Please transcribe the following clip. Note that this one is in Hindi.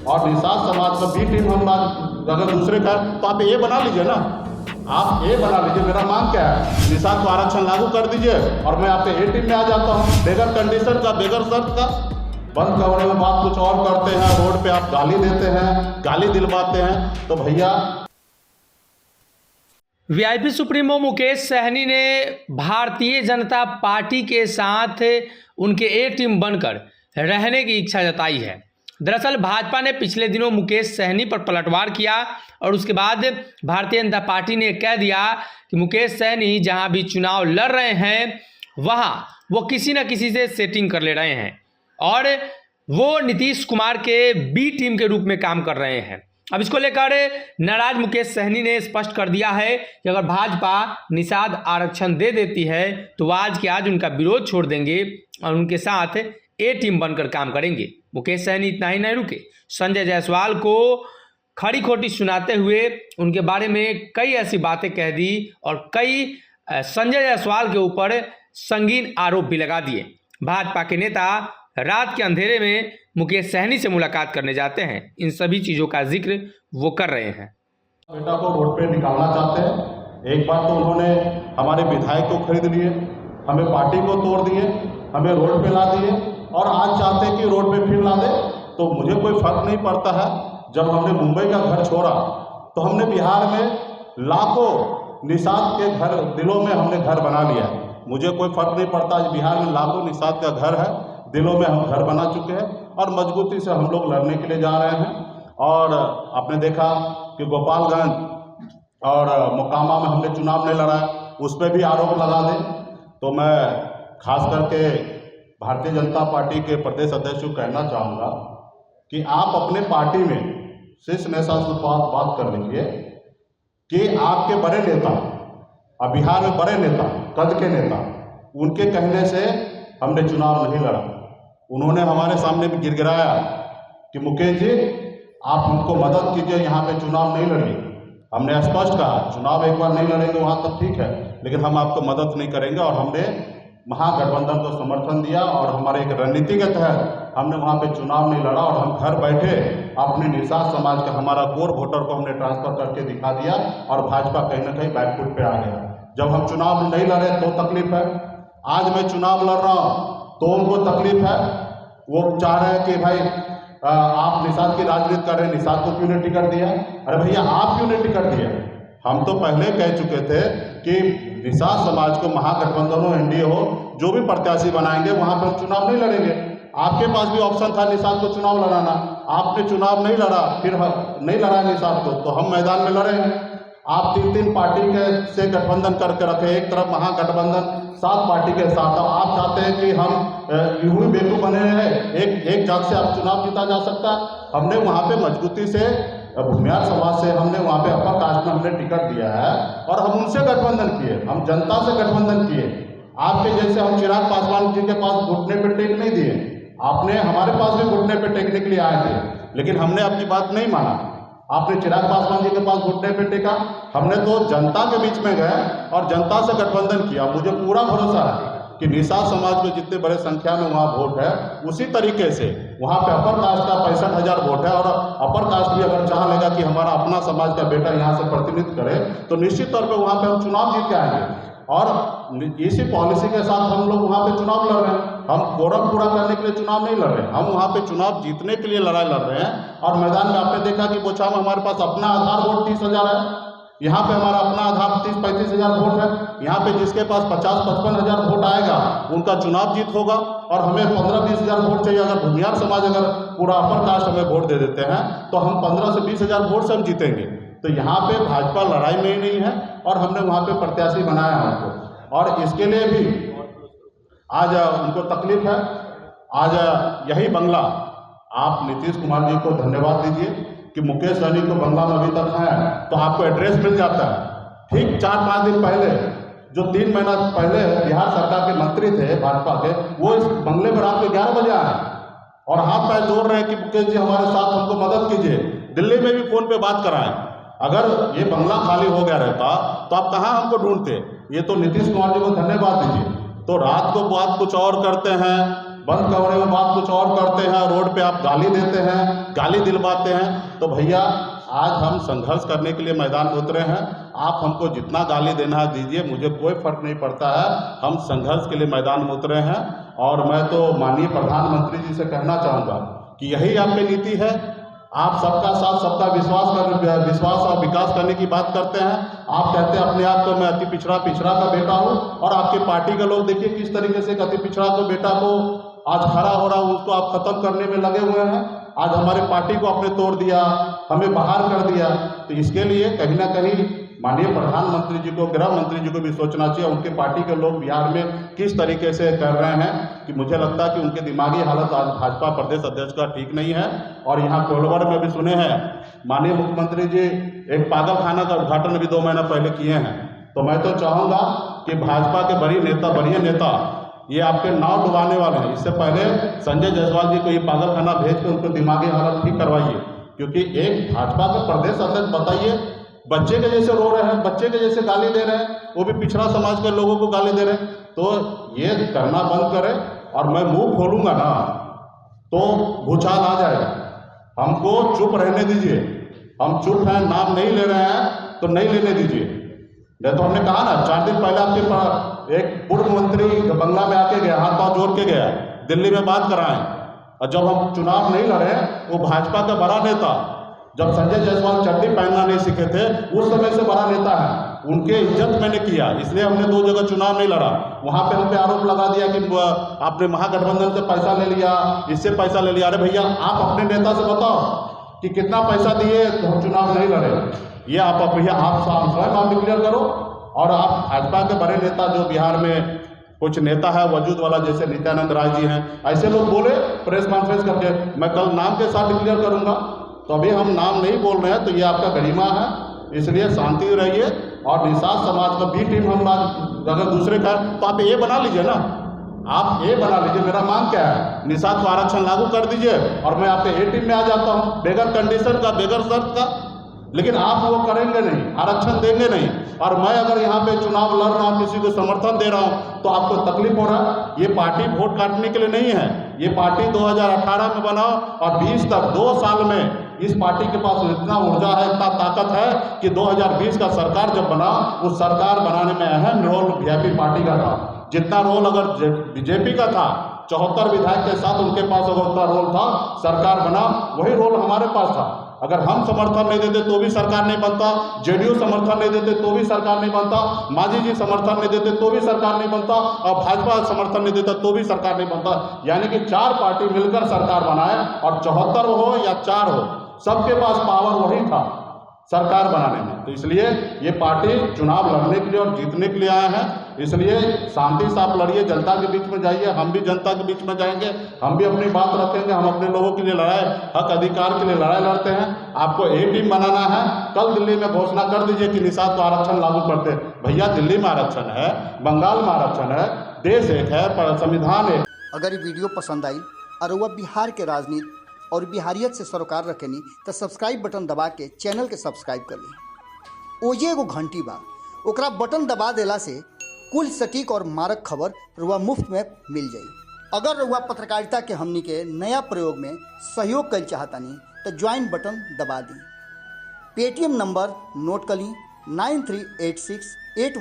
और निषाद समाज का बी टीम हम अगर दूसरे का तो आप ए बना लीजिए ना, आप ए बना लीजिए। मेरा मांग क्या है, निषाद को आरक्षण लागू कर दीजिए और मैं आप ए टीम में आ जाता हूँ, बगैर कंडीशन का, बगैर शर्त का। बंद कमरे में बात कुछ और करते हैं, रोड पे आप गाली देते हैं, गाली दिलवाते हैं, तो भैया। वीआईपी सुप्रीमो मुकेश सहनी ने भारतीय जनता पार्टी के साथ उनके ए टीम बनकर रहने की इच्छा जताई है। दरअसल भाजपा ने पिछले दिनों मुकेश सहनी पर पलटवार किया और उसके बाद भारतीय जनता पार्टी ने कह दिया कि मुकेश सहनी जहां भी चुनाव लड़ रहे हैं वहां वो किसी न किसी से सेटिंग कर ले रहे हैं और वो नीतीश कुमार के बी टीम के रूप में काम कर रहे हैं। अब इसको लेकर नाराज मुकेश सहनी ने स्पष्ट कर दिया है कि अगर भाजपा निषाद आरक्षण दे देती है तो आज के आज उनका विरोध छोड़ देंगे और उनके साथ ए टीम बनकर काम करेंगे। मुकेश सहनी इतना ही नहीं रुके, संजय जायसवाल को खड़ी खोटी सुनाते हुए उनके बारे में कई ऐसी बातें कह दी और कई संजय जायसवाल के ऊपर संगीन आरोप भी लगा दिए। भाजपा के नेता रात के अंधेरे में मुकेश सहनी से मुलाकात करने जाते हैं, इन सभी चीजों का जिक्र वो कर रहे हैं। बेटा को रोड पे निकालना चाहते हैं। एक बार तो उन्होंने हमारे विधायक को खरीद लिए, हमें पार्टी को तोड़ दिए, हमें रोड पे ला दिए और आज चाहते हैं कि रोड पे फिर ला दे। तो मुझे कोई फर्क नहीं पड़ता है। जब हमने मुंबई का घर छोड़ा तो हमने बिहार में लाखों निषाद के घर, दिलों में हमने घर बना लिया। मुझे कोई फर्क नहीं पड़ता, आज बिहार में लाखों निषाद का घर है, दिलों में हम घर बना चुके हैं और मजबूती से हम लोग लड़ने के लिए जा रहे हैं। और आपने देखा कि गोपालगंज और मोकामा में हमने चुनाव नहीं लड़ा, उस पर भी आरोप लगा दें। तो मैं खास करके भारतीय जनता पार्टी के प्रदेश अध्यक्ष को कहना चाहूँगा कि आप अपने पार्टी में शीर्ष नेता से बात कर लीजिए कि आपके बड़े नेता, अब बिहार में बड़े नेता, कद के नेता, उनके कहने से हमने चुनाव नहीं लड़ा। उन्होंने हमारे सामने भी गिड़गिड़ाया कि मुकेश जी आप हमको मदद कीजिए, यहाँ पे चुनाव नहीं लड़िए। हमने स्पष्ट कहा चुनाव एक बार नहीं लड़ेंगे वहाँ तक ठीक है, लेकिन हम आपको मदद नहीं करेंगे। और हमने महागठबंधन को समर्थन दिया और हमारे एक रणनीति के तहत हमने वहाँ पे चुनाव नहीं लड़ा और हम घर बैठे अपने निषाद समाज का, हमारा कोर वोटर को हमने ट्रांसफर करके दिखा दिया और भाजपा कहीं ना कहीं बैकफुट पे आ गया। जब हम चुनाव नहीं लड़े तो तकलीफ है, आज मैं चुनाव लड़ रहा हूँ तो उनको तकलीफ है। वो चाह रहे हैं कि भाई आप निषाद की राजनीति कर रहे हैं, निषाद को क्यों नहीं टिकट दिया? अरे भैया आप क्यों नहीं टिकट दिया? हम तो पहले कह चुके थे कि निषाद समाज को महागठबंधन हो, एनडीए हो, जो भी प्रत्याशी बनाएंगे वहां पर चुनाव नहीं लड़ेंगे। आपके पास भी ऑप्शन था निषाद को चुनाव लड़ाना, आपने चुनाव नहीं लड़ा, फिर नहीं लड़ा निषाद को, तो हम मैदान में लड़े हैं। आप तीन पार्टी के से गठबंधन करके रखे, एक तरफ महागठबंधन 7 पार्टी के साथ। अब आप चाहते हैं कि हम यूं ही बेवकूफ बने हैं, एक जात से आप चुनाव जीता जा सकता है। हमने वहाँ पे मजबूती से भूमियार समाज से हमने वहाँ पे अपर कास्ट में हमने टिकट दिया है और हम उनसे गठबंधन किए, हम जनता से गठबंधन किए। आपके जैसे हम चिराग पासवान जी के पास घुटने पे टेक नहीं दिए, आपने हमारे पास भी घुटने पे टेकने के लिए आए थे, लेकिन हमने आपकी बात नहीं माना। आपने चिराग पासवान जी के पास घुटने पे टेका, हमने तो जनता के बीच में गए और जनता से गठबंधन किया। मुझे पूरा भरोसा है कि निषाद समाज को जितने बड़े संख्या में वहाँ वोट है, उसी तरीके से वहाँ पे अपर कास्ट का 65,000 वोट है और अपर कास्ट भी अगर चाह लेगा कि हमारा अपना समाज का बेटा यहाँ से प्रतिनिधित्व करे तो निश्चित तौर पर वहाँ पे हम चुनाव जीत के आएंगे। और इसी पॉलिसी के साथ हम लोग वहाँ पे चुनाव लड़ रहे हैं। हम कोरम पूरा करने के लिए चुनाव नहीं लड़ रहे, हम वहाँ पे चुनाव जीतने के लिए लड़ाई लड़ रहे हैं। और मैदान में आपने देखा कि बोछा में हमारे पास अपना आधार वोट 30,000 है, यहाँ पे हमारा अपना आधार 30-35 हज़ार वोट है। यहाँ पे जिसके पास 50-55 हज़ार वोट आएगा उनका चुनाव जीत होगा और हमें 15-20 हज़ार वोट चाहिए। अगर भूमियार समाज अगर पूरा अपर कास्ट हमें वोट दे देते हैं तो हम 15 से 20 हज़ार वोट से हम जीतेंगे। तो यहाँ पे भाजपा लड़ाई में ही नहीं है और हमने वहाँ पे प्रत्याशी बनाया है हमको, और इसके लिए भी आज उनको तकलीफ है। आज यही बंगला आप नीतीश कुमार जी को धन्यवाद दीजिए कि मुकेश सहनी को बंगला में अभी तक है तो आपको एड्रेस मिल जाता है। ठीक 4-5 दिन पहले, जो 3 महीना पहले बिहार सरकार के मंत्री थे भाजपा के, वो इस बंगले में रात को 11 बजे आए और हाथ पैर जोड़ रहे हैं कि मुकेश जी हमारे साथ हमको मदद कीजिए। दिल्ली में भी फोन पे बात कराएं। अगर ये बंगला खाली हो गया रहता तो आप कहाँ हमको ढूंढते? ये तो नीतीश कुमार जी को धन्यवाद दीजिए। तो रात को बात कुछ और करते हैं, बंद कमरे में बात कुछ और करते हैं, रोड पे आप गाली देते हैं, गाली दिलवाते हैं। तो भैया आज हम संघर्ष करने के लिए मैदान में उतरे हैं। आप हमको जितना गाली देना है दीजिए, मुझे कोई फर्क नहीं पड़ता है। हम संघर्ष के लिए मैदान में उतरे हैं और मैं तो माननीय प्रधानमंत्री जी से कहना चाहूँगा कि यही आपकी नीति है। आप सबका साथ सबका विश्वास और विकास करने की बात करते हैं। आप कहते हैं अपने आप को मैं अति पिछड़ा का बेटा हूँ, और आपके पार्टी के लोग देखिए किस तरीके से अति पिछड़ा के बेटा को आज खड़ा हो रहा हूँ, उसको आप खत्म करने में लगे हुए हैं। आज हमारे पार्टी को आपने तोड़ दिया, हमें बाहर कर दिया। तो इसके लिए कहीं ना कहीं माननीय प्रधानमंत्री जी को, गृह मंत्री जी को भी सोचना चाहिए। उनके पार्टी के लोग बिहार में किस तरीके से कर रहे हैं कि मुझे लगता है कि उनके दिमागी हालत आज भाजपा प्रदेश अध्यक्ष का ठीक नहीं है। और यहाँ कोलवर में भी सुने हैं माननीय मुख्यमंत्री जी एक पागल खाना का उद्घाटन भी 2 महीना पहले किए हैं। तो मैं तो चाहूँगा कि भाजपा के बड़े नेता ये आपके नाव डुबाने वाले हैं। इससे पहले संजय जायसवाल जी को ये पागल खाना भेज के उनको दिमागी हालत ठीक करवाइए, क्योंकि एक भाजपा के प्रदेश अध्यक्ष बताइए बच्चे के जैसे रो रहे हैं, बच्चे के जैसे गाली दे रहे हैं, वो भी पिछड़ा समाज के लोगों को गाली दे रहे हैं। तो ये करना बंद करें, और मैं मुंह खोलूंगा ना तो भूचाल आ जाएगा। हमको चुप रहने दीजिए, हम चुप हैं, नाम नहीं ले रहे हैं तो नहीं लेने दीजिए। नहीं तो हमने कहा ना 4 दिन पहले आपके एक पूर्व मंत्री बंगला में आके गया, हाथ पांव जोड़ के गया, दिल्ली में बात कराएं। और जब हम चुनाव नहीं लड़े, वो भाजपा का बड़ा नेता, जब संजय जायसवाल चड्डी पहनना नहीं सीखे थे उस समय से बड़ा नेता है, उनके इज्जत मैंने किया, इसलिए हमने 2 जगह चुनाव नहीं लड़ा। वहां पे हम पे आरोप लगा दिया कि आपने महागठबंधन से पैसा ले लिया, इससे पैसा ले लिया। अरे भैया आप अपने नेता से बताओ कि कितना पैसा दिए तो हम चुनाव नहीं लड़े। ये आप भैया आप स्वयं आप डिक्लेयर करो। और आप भाजपा के बड़े नेता जो बिहार में कुछ नेता है वजूद वाला, जैसे नित्यानंद राय जी हैं, ऐसे लोग बोले प्रेस कॉन्फ्रेंस करके, मैं कल नाम के साथ डिक्लेयर करूंगा। तो अभी हम नाम नहीं बोल रहे हैं, तो ये आपका गरिमा है, इसलिए शांति रहिए। और निषाद समाज का बी टीम हम अगर दूसरे का, तो आप ये बना लीजिए ना, आप ये बना लीजिए। मेरा मांग क्या है, निषाद को आरक्षण लागू कर दीजिए और मैं आपके ए टीम में आ जाता हूँ, बगैर कंडीशन का, बगैर शर्त का। लेकिन आप वो करेंगे नहीं, आरक्षण देंगे नहीं। और मैं अगर यहाँ पे चुनाव लड़ रहा हूँ, किसी को समर्थन दे रहा हूँ, तो आपको तकलीफ हो रहा है। ये पार्टी वोट काटने के लिए नहीं है, ये पार्टी 2018 में बनाओ और 20 तक 2 साल में इस पार्टी के पास इतना ऊर्जा है, इतना ताकत है कि 2020 का सरकार जब बना, उस सरकार बनाने में अहम रोल वीआईपी पार्टी का था। जितना रोल अगर बीजेपी का था, 74 विधायक के साथ उनके पास अगर उतना रोल था, सरकार बना, वही रोल हमारे पास था। अगर हम समर्थन नहीं देते तो भी सरकार नहीं बनता, जेडीयू समर्थन नहीं देते तो भी सरकार नहीं बनता, मांझी जी समर्थन नहीं देते तो भी सरकार नहीं बनता, और भाजपा समर्थन नहीं देता तो भी सरकार नहीं बनता। यानी कि 4 पार्टी मिलकर सरकार बनाए, और 74 हो या 4 हो, सबके पास पावर वही था सरकार बनाने में। तो इसलिए ये पार्टी चुनाव लड़ने के लिए और जीतने के लिए आए हैं। इसलिए शांति से आप लड़िए, जनता के बीच में जाइए, हम भी जनता के बीच में जाएंगे, हम भी अपनी बात रखेंगे। हम अपने लोगों के लिए लड़ाई, हक अधिकार के लिए लड़ाई लड़ते हैं। आपको ए टीम बनाना है, कल दिल्ली में घोषणा कर दीजिए कि निषाद को आरक्षण लागू करते। भैया दिल्ली में आरक्षण है, बंगाल में आरक्षण है, देश एक है, संविधान एक। अगर ये वीडियो पसंद आई और वह बिहार के राजनीति और बिहारियत से सरोकार रखेनी तो सब्सक्राइब बटन दबा के चैनल के सब्सक्राइब कर ली। ओजे एगो घंटी बा, ओकरा बटन दबा देला से कुल सटीक और मारक खबर रुआ मुफ्त में मिल जाई। अगर रुआ पत्रकारिता के हमनी के नया प्रयोग में सहयोग कर चाहतानी तो ज्वाइन बटन दबा दी। पेटीएम नंबर नोट कर ली 938681